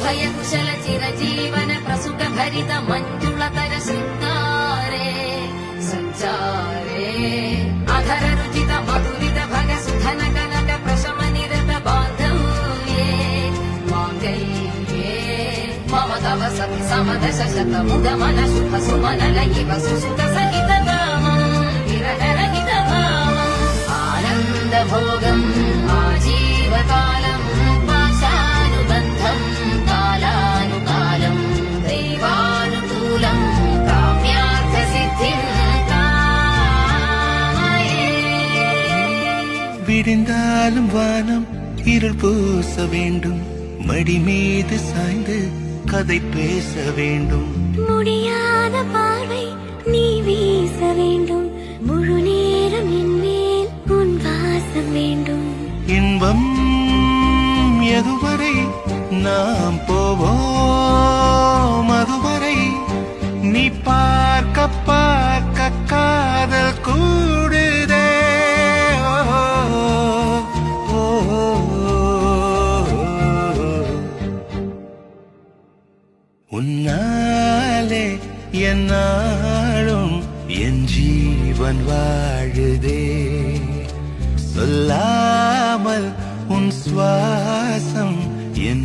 अभयकुशल चिरजीवन प्रसुख भरित मञ्जुलतर शृङ्गारे सञ्चारे अधर रुचित मधुरित भग सुधन कनक प्रशम निरत बान्धव्ये माङ्गल्ये मम तव सति समदश शत मुदमन शुभ सुमन लयिव सुसुत सहित कामम् विरहरहित भावम् आनन्द भोगम् आजीवकालम् पाशानुबन्धम् कालानुकालम् दैवानुकूलम् काम्यार्थ सिद्धिम् कामये விடிந்தாலும் வானம் இருள் பூச வேண்டும் மடி மீது சாய்ந்து கதை பேச வேண்டும் முடியாத பார்வை நீ வீச வேண்டும் முழு நேரம் என் மேல் உன் வாசம் வேண்டும் இன்பம் எதுவரை நாம் போவோம் அதுவரை நீ பார்க்க பார்க்க காதல் கூடுதே ஓ, ஓ, உன்னாலே என்னாலும் என் ஜீவன் வாழுதே சொல்லாமல் உன் சுவாசம் என்